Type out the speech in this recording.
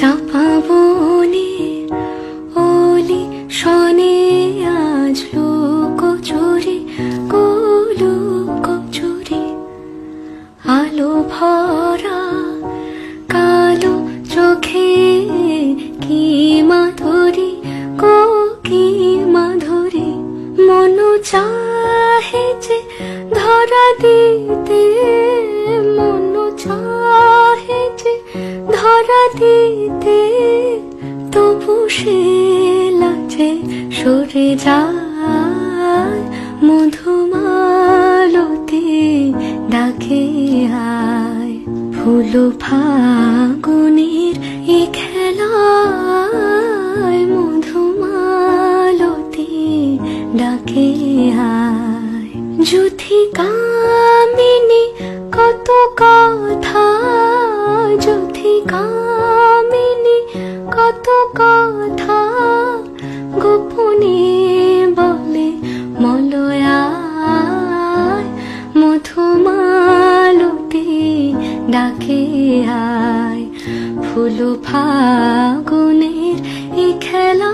চাপা বনে ওলি শনে আজ লুকোচুরি লুকোচুরি আলো ভরা কালো চোখে কি মাধুরী কি মাধুরী মন চাহে যে ধরা দিতে মন চাহে যে ধরা দিতে তবু সে লাজে সরে যায় মধুমালতি ডাকে আয় ফুল ফাগুনের এই খেলায় মধুমালতি ডাকে আয় যুথি কামিনী কত কথা যুথি কামিনী কত কথা গোপনে বলে মলয়ায় মধুমালতি ডাকে আয় ফুল ফাগুনের এই খেলা